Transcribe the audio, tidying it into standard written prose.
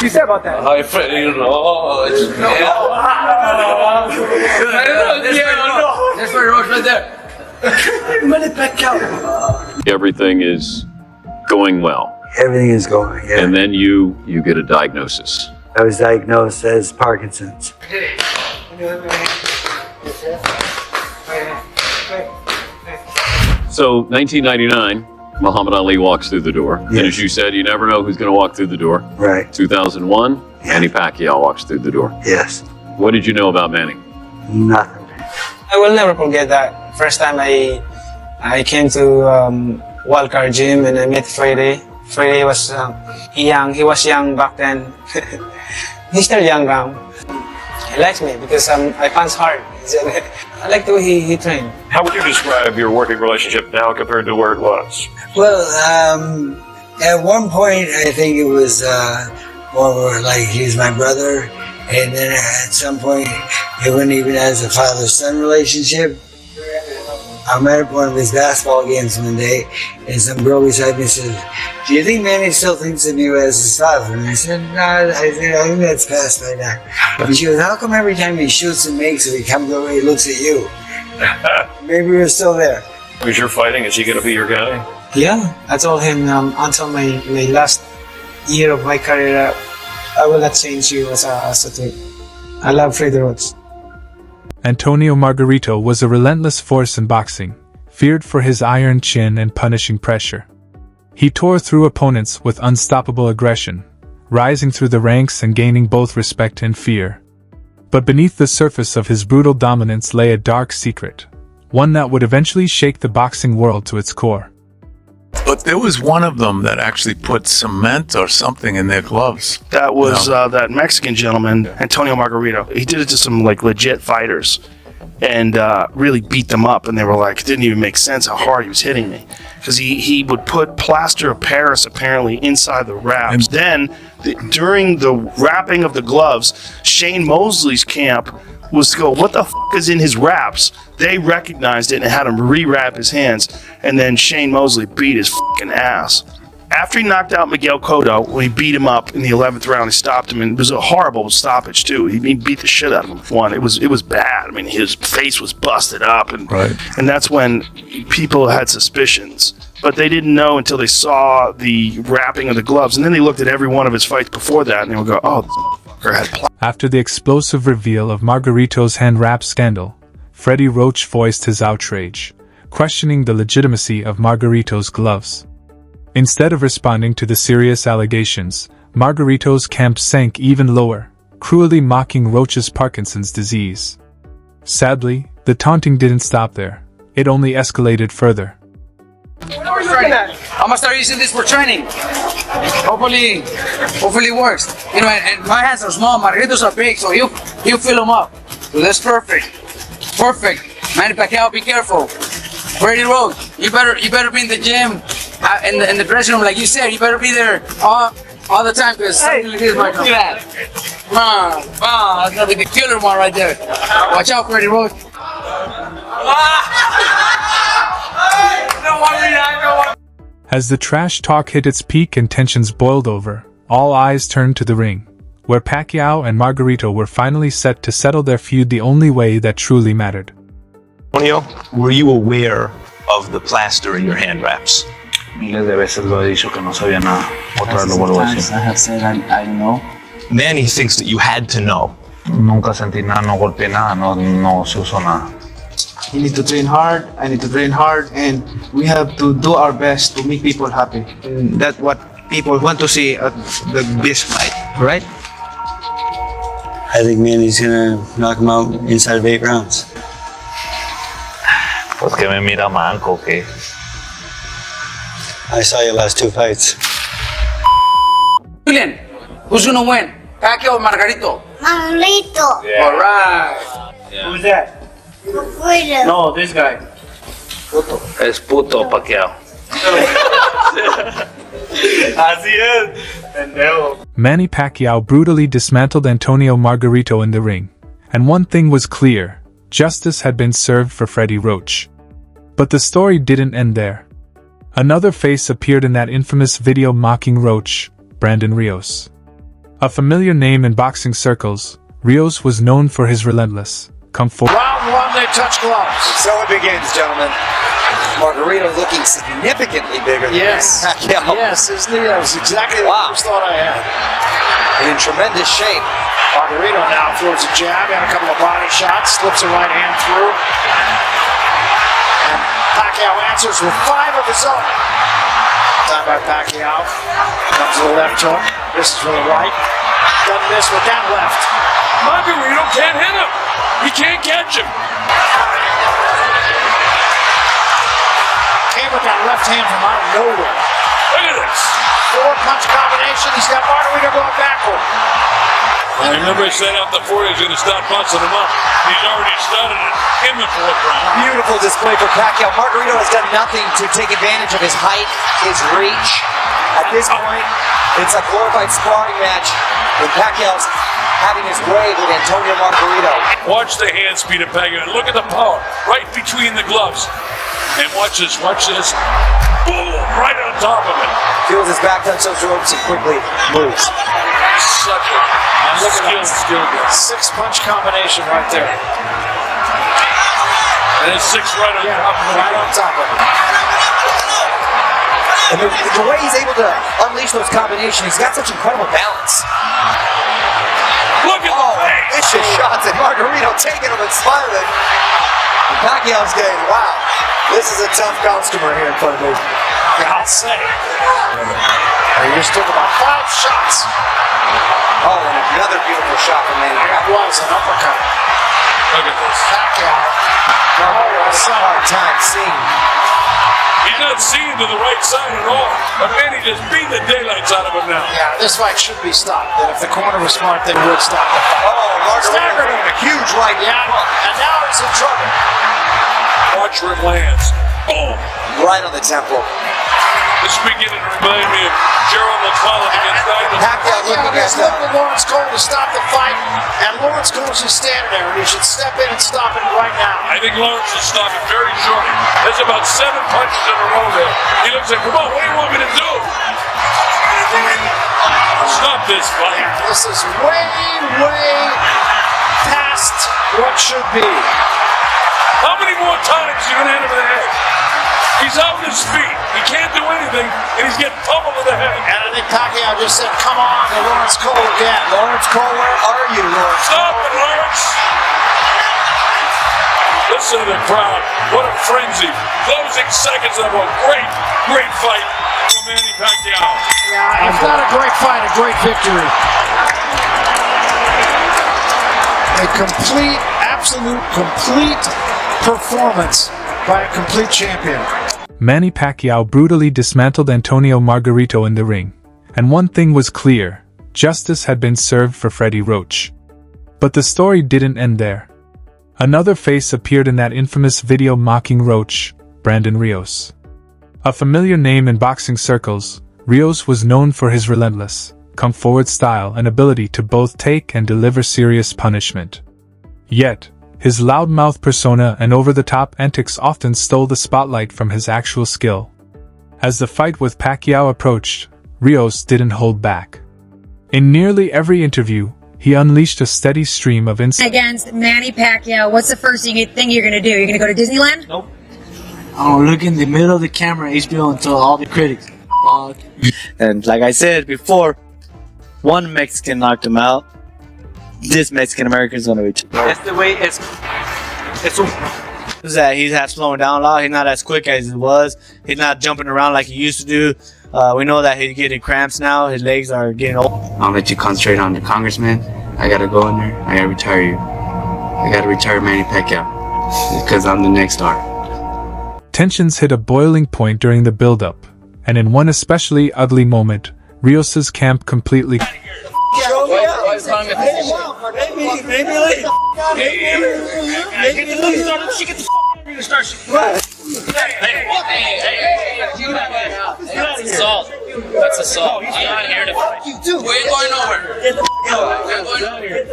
you say about that? Hi, Freddie Roach. That's Freddie Roach right there. Manny Pacquiao. Everything is going well. Everything is going, yeah. And then you get a diagnosis. I was diagnosed as Parkinson's. So 1999, Muhammad Ali walks through the door. Yes. And as you said, you never know who's going to walk through the door. Right. 2001, Manny Pacquiao walks through the door. Yes. What did you know about Manny? Nothing. I will never forget that. First time I came to Wildcard Gym and I met Freddie. Freddie was young. He was young back then. He's still young now. He likes me because I punch hard. I like the way he trained. How would you describe your working relationship now compared to where it was? Well, at one point, I think it was more like he's my brother. And then at some point, it went even as a father-son relationship. I met at one of his basketball games one day, and some girl beside me said, "Do you think Manny still thinks of you as his father?" And I said, "No, I think that's past by now." And she goes, "How come every time he shoots and makes it, he comes over and he looks at you?" Maybe we're still there. Is your fighting? Is he going to be your guy? Yeah, I told him until my last year of my career, I will not change you as a team. I love Freddie Roach. Antonio Margarito was a relentless force in boxing, feared for his iron chin and punishing pressure. He tore through opponents with unstoppable aggression, rising through the ranks and gaining both respect and fear. But beneath the surface of his brutal dominance lay a dark secret, one that would eventually shake the boxing world to its core. But there was one of them that actually put cement or something in their gloves. That was that Mexican gentleman, Antonio Margarito. He did it to some like legit fighters and really beat them up. And they were like, it didn't even make sense how hard he was hitting me. Because he would put plaster of Paris apparently inside the wraps. Then during the wrapping of the gloves, Shane Mosley's camp was to go, what the f*** is in his wraps? They recognized it and had him rewrap his hands, and then Shane Mosley beat his f***ing ass. After he knocked out Miguel Cotto, when he beat him up in the 11th round, he stopped him, and it was a horrible stoppage too. He beat the shit out of him with one. It was bad. I mean, his face was busted up, and that's when people had suspicions. But they didn't know until they saw the wrapping of the gloves, and then they looked at every one of his fights before that, and they would go, oh, this motherfucker had After the explosive reveal of Margarito's hand wrap scandal, Freddie Roach voiced his outrage, questioning the legitimacy of Margarito's gloves. Instead of responding to the serious allegations, Margarito's camp sank even lower, cruelly mocking Roach's Parkinson's disease. Sadly, the taunting didn't stop there. It only escalated further. I'm gonna start using this for training. Hopefully it works. You know, and my hands are small, my Margaritos are big, so he'll fill them up. So that's perfect. Perfect. Manny Pacquiao, be careful. Freddie Roach, you better be in the gym, in the dressing room, like you said. You better be there all the time, because something like this might come. Look at that. That's gonna be the killer one right there. Watch out, Freddie Roach. As the trash talk hit its peak and tensions boiled over, all eyes turned to the ring, where Pacquiao and Margarito were finally set to settle their feud the only way that truly mattered. Antonio, were you aware of the plaster in your hand wraps? Miles de veces lo he dicho que no sabía nada. Otra vez lo vuelvo a decir. I have said I know. Manny thinks that you had to know. Nunca sentí nada, no golpeé nada, no se usó nada. You need to train hard, I need to train hard, and we have to do our best to make people happy. And that's what people want to see at this fight, right? I think Manny's gonna knock him out inside of 8 rounds. Pues que me mira manco, que. I saw your last 2 fights. Julian, who's gonna win? Pacquiao or Margarito? Margarito. Yeah. All right. Yeah. Who's that? Fredo. No, this guy. Puto. Es puto Pacquiao. Así es, pendejo. Manny Pacquiao brutally dismantled Antonio Margarito in the ring, and one thing was clear: justice had been served for Freddie Roach. But the story didn't end there. Another face appeared in that infamous video mocking Roach, Brandon Rios. A familiar name in boxing circles, Rios was known for his relentless, come forward. Round one, they touch gloves. So it begins, gentlemen. Margarito looking significantly bigger than Pacquiao. Yes, isn't he? That was exactly what I thought I had. In tremendous shape. Margarito now throws a jab and a couple of body shots, slips a right hand through. And Pacquiao answers with 5 of his own. Time by Pacquiao. Comes to the left hook. This is for the right. Doesn't miss with that left. Margarito can't hit him. He can't catch him. Came with that left hand from out of nowhere. Look at this. 4-punch combination. He's got Margarito going backward. I remember I said out the 4 he was going to start busting him up. He's already started it in the 4th round. Beautiful display for Pacquiao. Margarito has done nothing to take advantage of his height, his reach. At this point, it's a glorified sparring match with Pacquiao's having his way with Antonio Margarito. Watch the hand speed of Pacquiao. Look at the power right between the gloves. And watch this, watch this. Boom! Right on top of it. Feels his back touch those ropes and quickly moves. Such a skill. 6-punch combination right there. And then 6 right on top of it. Right on top of it. And the way he's able to unleash those combinations, he's got such incredible balance. Look at the face. Vicious shots, and Margarito taking them and smiling. And Pacquiao's getting, wow, this is a tough customer here in front of me. I'll say. He just took about 5 shots. Oh, and another beautiful shot from Manny. That was an uppercut. Look at this. Pacquiao. That's a hard time seeing. He's not seeing to the right side at all. But Manny just beat the daylights out of him now. Yeah, this fight should be stopped. And if the corner was smart, they would stop the fight. Oh, Margarito with a huge right. Yeah, and now he's in trouble. Watch where it lands. Boom! Right on the temple. This is beginning to remind me of Gerald McCollum against Douglas. Pacquiao looking at He's looking at Lawrence Cole to stop the fight, and Lawrence Cole's just standing there, and he should step in and stop it right now. I think Lawrence will stop it very shortly. There's about 7 punches in a row there. He looks like, come on, what do you want me to do? Stop this fight. This is way past what should be. How many more times are you going to hit him in the head? He's out on his feet. He can't do anything, and he's getting pummeled in the head. And I think Pacquiao just said, come on, to Lawrence Cole again. Lawrence Cole, where are you, Lawrence? Stop it, Lawrence! Listen to the crowd. What a frenzy. Closing seconds of a great fight for Manny Pacquiao. Yeah, if not a great fight, a great victory. A absolute complete performance by a complete champion. Manny Pacquiao brutally dismantled Antonio Margarito in the ring. And one thing was clear, justice had been served for Freddie Roach. But the story didn't end there. Another face appeared in that infamous video mocking Roach, Brandon Rios. A familiar name in boxing circles, Rios was known for his relentless, come-forward style and ability to both take and deliver serious punishment. Yet, his loudmouth persona and over-the-top antics often stole the spotlight from his actual skill. As the fight with Pacquiao approached, Rios didn't hold back. In nearly every interview, he unleashed a steady stream of insults. Against Manny Pacquiao, what's the first thing you're going to do? You're going to go to Disneyland? Nope. I'll look in the middle of the camera, HBO, and tell all the critics. Fuck. And like I said before, one Mexican knocked him out. This Mexican American is gonna be. That's the way it's that he's slowing down a lot. He's not as quick as he was. He's not jumping around like he used to do. We know that he's getting cramps now. His legs are getting old. I'll let you concentrate on the congressman. I gotta go in there. I gotta retire you. I gotta retire Manny Pacquiao because I'm the next star. Tensions hit a boiling point during the build-up, and in one especially ugly moment, Rios's camp completely. What's wrong with this? That's assault. That's assault. I'm not here to fight. You do. We ain't going nowhere. We're going nowhere.